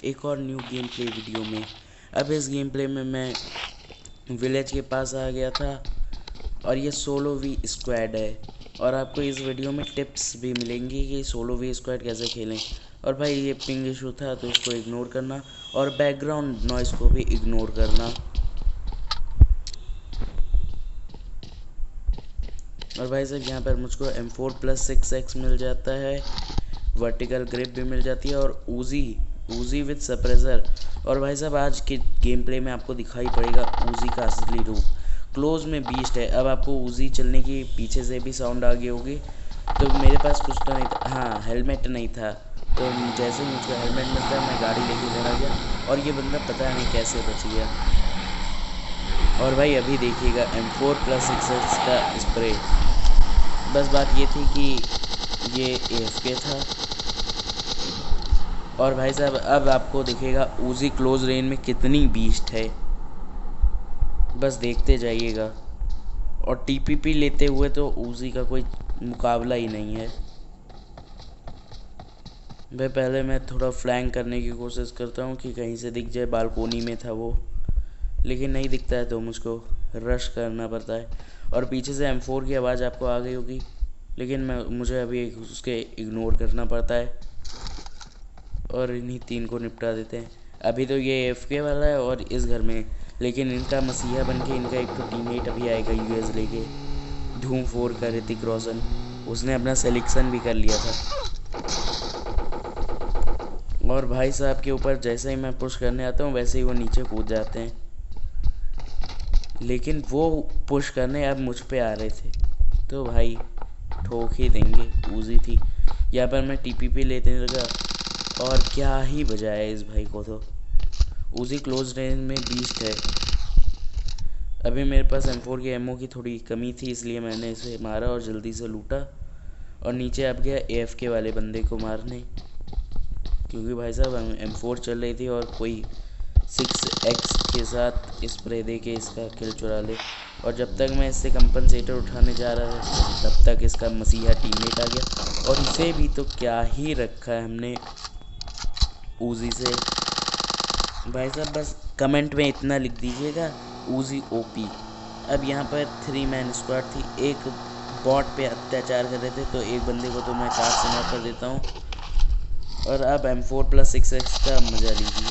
एक और new game play video में। अब इस गेम प्ले में मैं विलेज के पास आ गया था और ये सोलो वी स्क्वाड है और आपको इस वीडियो में टिप्स भी मिलेंगी कि सोलो वी स्क्वाड कैसे खेलें। और भाई ये पिंग इशू था तो इसको इग्नोर करना और बैकग्राउंड नॉइस को भी इग्नोर करना। और भाई साहब यहाँ पर मुझको M4+6X मिल जाता है, वर्टिकल ग्रिप भी मिल जाती है और ऊजी विद सप्रेसर। और भाई साहब आज के गेम प्ले में आपको दिखाई पड़ेगा ऊजी का असली रूप। क्लोज में बीस्ट है। अब आपको ऊजी चलने की पीछे से भी साउंड आ गई होगी। तो मेरे पास कुछ तो नहीं था, हाँ हेलमेट नहीं था, तो जैसे मुझको हेलमेट मिलता है मैं गाड़ी लेके घर आ गया और ये बंदा पता नहीं कैसे बच गया। और भाई अभी देखिएगा M4+6X का स्प्रे। बस बात ये थी कि ये AFK था। और भाई साहब अब आपको दिखेगा ऊजी क्लोज रेंज में कितनी बीस्ट है, बस देखते जाइएगा। और TPP लेते हुए तो ऊजी का कोई मुकाबला ही नहीं है। भाई पहले मैं थोड़ा फ्लैंक करने की कोशिश करता हूँ कि कहीं से दिख जाए। बालकोनी में था वो, लेकिन नहीं दिखता है तो मुझको रश करना पड़ता है। और पीछे से M4 की आवाज़ आपको आ गई होगी, लेकिन मुझे अभी उसके इग्नोर करना पड़ता है और इन्हीं 3 को निपटा देते हैं। अभी तो ये AFK वाला है और इस घर में, लेकिन इनका मसीहा बन के इनका एक तो टीममेट अभी आएगा US लेके, धूम 4 का ऋतिक रोशन। उसने अपना सिलेक्शन भी कर लिया था। और भाई साहब के ऊपर जैसे ही मैं पुश करने आता हूँ वैसे ही वो नीचे कूद जाते हैं, लेकिन वो पुश करने अब मुझ पे आ रहे थे तो भाई ठोक ही देंगे। ऊजी थी यहाँ पर, मैं TPP लेने लगा और क्या ही बजाया इस भाई को। तो ऊजी क्लोज रेंज में बीस्ट है। अभी मेरे पास M4 की एमओ की थोड़ी कमी थी, इसलिए मैंने इसे मारा और जल्दी से लूटा और नीचे अब गया AFK वाले बंदे को मारने, क्योंकि भाई साहब M4 चल रही थी और कोई 6X के साथ स्प्रे दे के इसका किल चुरा ले। और जब तक मैं इससे कंपनसेटर उठाने जा रहा था तब तक इसका मसीहा टीममेट आ गया और इसे भी तो क्या ही रखा है हमने ऊजी से। भाई साहब बस कमेंट में इतना लिख दीजिएगा ऊजी OP। अब यहाँ पर 3 मैन स्क्वाड थी, एक बॉट पे अत्याचार कर रहे थे तो एक बंदे को तो मैं कार से नॉक कर देता हूँ। और अब M4+6X का मजा लीजिए,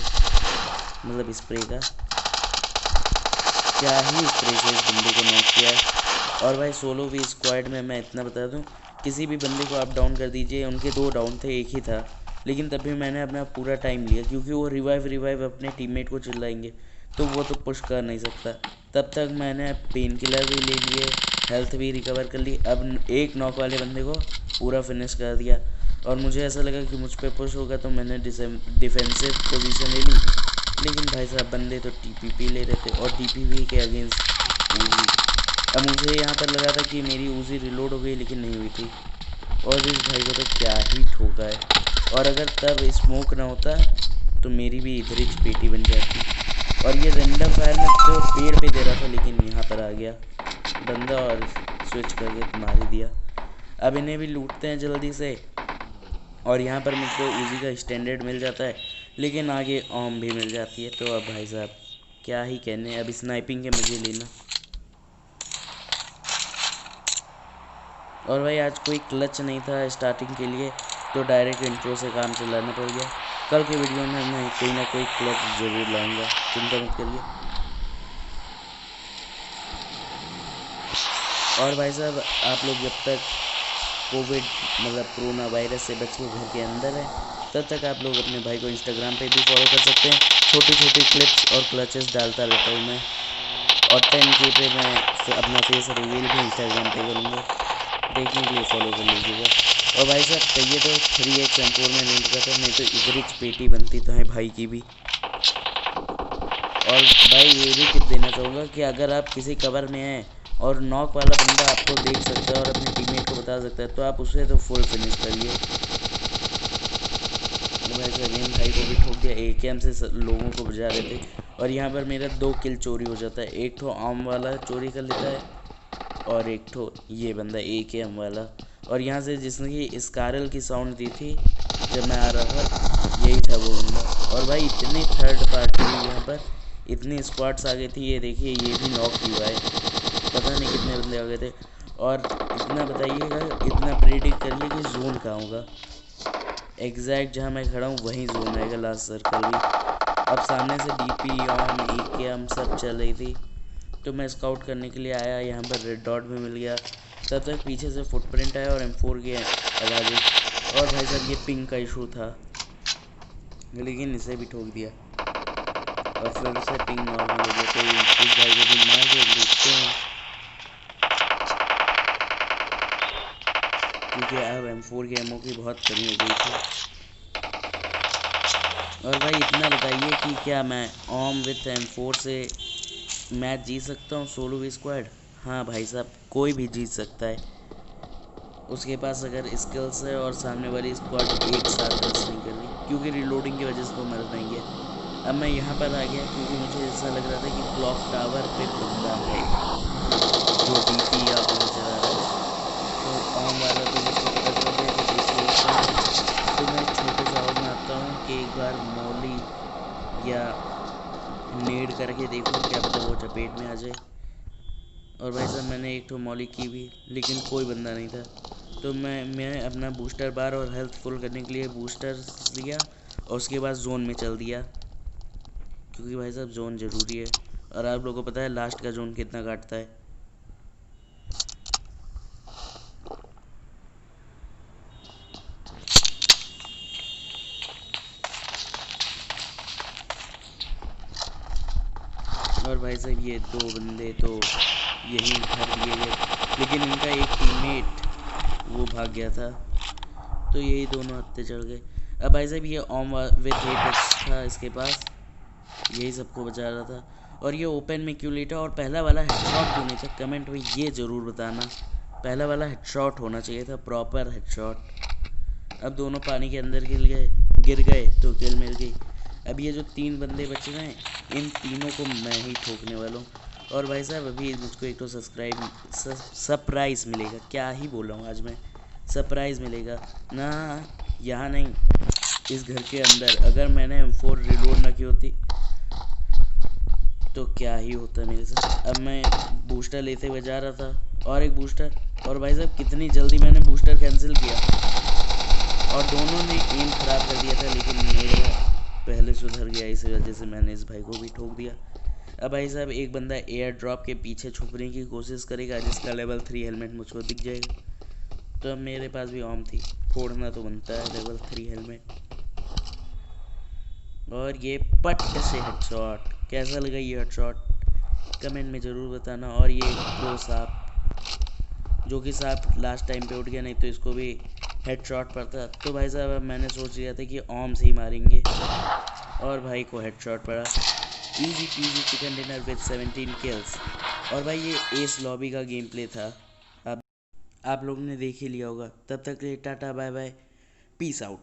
मतलब स्प्रे का। क्या ही स्प्रे से इस बंदे को नॉक किया है। और भाई सोलो वी स्क्वाड में मैं इतना बता दूं, किसी भी बंदे को आप डाउन कर दीजिए, उनके 2 डाउन थे एक ही था, लेकिन तब भी मैंने अपना पूरा टाइम लिया, क्योंकि वो रिवाइव अपने टीममेट को चिल्लाएंगे तो वो तो पुश कर नहीं सकता। तब तक मैंने पेन किलर भी ले लिए, हेल्थ भी रिकवर कर ली। अब एक नॉक वाले बंदे को पूरा फिनिश कर दिया और मुझे ऐसा लगा कि मुझ पर पुश होगा तो मैंने डिफेंसिव पोजीशन ले ली, लेकिन भाई साहब बंदे तो TPP ले रहे थे और TPP के अगेंस्ट ऊजी। अब मुझे यहाँ पर लगा था कि मेरी ऊजी रिलोड हो गई, लेकिन नहीं हुई थी और इस भाई को तो क्या ही ठोका है। और अगर तब स्मोक ना होता तो मेरी भी इधर ही पेटी बन जाती। और ये रेंडम फायर में तो पेड़ पे दे रहा था, लेकिन यहाँ पर आ गया बंदा और स्विच करके मार ही दिया। अब इन्हें भी लूटते हैं जल्दी से। और यहाँ पर मुझको ऊजी का स्टैंडर्ड मिल जाता है, लेकिन आगे ऑम भी मिल जाती है। तो अब भाई साहब क्या ही कहने, अब स्नाइपिंग के मजे लेना। और भाई आज कोई क्लच नहीं था स्टार्टिंग के लिए, तो डायरेक्ट इंट्रो से काम चलाना पड़ गया। कल के वीडियो में मैं कोई ना कोई क्लच ज़रूर लाऊंगा, चिंता मत करिए। और भाई साहब आप लोग जब तक कोविड मतलब कोरोना वायरस से बच के घर के अंदर है, तब तक आप लोग अपने भाई को इंस्टाग्राम पे भी फॉलो कर सकते हैं। छोटी छोटी क्लिप्स और क्लचेस डालता रहता हूँ मैं, और 10K पे मैं अपना फेस रिवील भी इंस्टाग्राम पे करूँगा, देखने के लिए फॉलो कर लीजिएगा। और भाई साहब कहिए तो 3X M4 में नहीं लगा था, नहीं तो इधर पेटी बनती तो है भाई की भी। और भाई ये भी टिप देना चाहूँगा कि अगर आप किसी कवर में हैं और नॉक वाला बंदा आपको देख सकता है और अपने टीममेट को बता सकता है, तो आप उसे तो फुल फिनिश करिए। वैसे अगेन भाई को भी ठोक दिया, AKM से लोगों को बजा रहे थे और यहाँ पर मेरा 2 किल चोरी हो जाता है। एक तो आम वाला चोरी कर लेता है और एक तो ये बंदा AKM वाला। और यहाँ से जिसने स्कारल की साउंड दी थी जब मैं आ रहा था, यही था वो बंदा। और भाई इतनी थर्ड पार्टी यहाँ पर इतनी स्क्वाड्स आ गई थी, ये देखिए ये भी नॉक ही हुआ है, पता नहीं कितने बंदे आ गए थे। और इतना बताइएगा, इतना प्रेडिक्ट करिए कि जोन कहाँ होगा। एग्जैक्ट जहाँ मैं खड़ा हूँ वहीं जोन आएगा, लास्ट सर्कल भी। अब सामने से डीपी ऑन EKM सब चल रही थी, तो मैं स्काउट करने के लिए आया, यहाँ पर रेड डॉट भी मिल गया। तब तक पीछे से फुटप्रिंट आया और M4 की आवाज़ आई। और भाई साहब ये पिंग का इशू था, लेकिन इसे भी ठोक दिया और फिर से पिंग नॉर्मल हो गया। तो इस भाई को भी मार के देखते हैं, क्योंकि अब M4 की एमओ की बहुत कमी हो गई थी। और भाई इतना बताइए कि क्या मैं OM विथ M4 से मैच जीत सकता हूँ सोलो वी स्क्वाड? हाँ भाई साहब, कोई भी जीत सकता है उसके पास अगर स्किल्स है और सामने वाली स्क्वाड एक साथ रश नहीं कर रही, क्योंकि रिलोडिंग की वजह से तो मर पाएंगे। अब मैं यहाँ पर आ गया क्योंकि मुझे ऐसा लग रहा था कि क्लॉक टावर पे बंदा है जो DP या पहुँच रहा है। तो OM वाला तो मुझको पता चल गया कि DP ऊपर है। तो मैं छोटे से आवाज़ में आता हूँ कि एक बार मॉली या नेड करके देखूँ, क्या पता वो चपेट में आ जाए। और भाई साहब मैंने एक तो मॉली की भी, लेकिन कोई बंदा नहीं था। तो मैं अपना बूस्टर बार और हेल्थ फुल करने के लिए बूस्टर लिया और उसके बाद जोन में चल दिया, क्योंकि भाई साहब जोन ज़रूरी है। और आप लोगों को पता है लास्ट का जोन कितना काटता है। और भाई साहब ये दो बंदे तो यहीं धर दिए गए, लेकिन इनका एक टीममेट वो भाग गया था, तो यही दोनों हत्ते चढ़ गए। अब भाई साहब ये OM विथ एपेक्स था इसके पास, यही सबको बचा रहा था। और ये ओपन में क्यों लेटा और पहला वाला हेडशॉट क्यों नहीं था, कमेंट में ये ज़रूर बताना। पहला वाला हेडशॉट होना चाहिए था, प्रॉपर हेडशॉट। अब दोनों पानी के अंदर गिर गए तो किल मिल गई। अब ये जो 3 बंदे बचे हैं, इन तीनों को मैं ही ठोकने वाला हूँ। और भाई साहब अभी मुझको एक तो सरप्राइज़ मिलेगा, क्या ही बोल रहा हूँ आज मैं, सरप्राइज़ मिलेगा ना, यहाँ नहीं, इस घर के अंदर। अगर मैंने M4 रिलोड ना की होती तो क्या ही होता मेरे साथ। अब मैं बूस्टर लेते हुए जा रहा था, और एक बूस्टर, और भाई साहब कितनी जल्दी मैंने बूस्टर कैंसिल किया, और दोनों ने एम ख़राब कर दिया था, लेकिन मेरा पहले सुधर गया, इस वजह से मैंने इस भाई को भी ठोक दिया। अब भाई साहब एक बंदा एयर ड्रॉप के पीछे छुपने की कोशिश करेगा, जिसका लेवल 3 हेलमेट मुझको दिख जाएगा। तो अब मेरे पास भी OM थी, फोड़ना तो बनता है लेवल 3 हेलमेट। और ये पट से हेडशॉट, कैसा लगा ये हेडशॉट कमेंट में ज़रूर बताना। और ये प्रो सांप, जो कि सांप लास्ट टाइम पे उठ गया, नहीं तो इसको भी हेडशॉट पड़ता। तो भाई साहब अब मैंने सोच लिया था कि OM से ही मारेंगे, और भाई को हेडशॉट पड़ा। Easy PG chicken dinner with 17 kills. और भाई ये एस लॉबी का गेम प्ले था, आप लोगों ने देख ही लिया होगा। तब तक के लिए tata bye bye, peace out.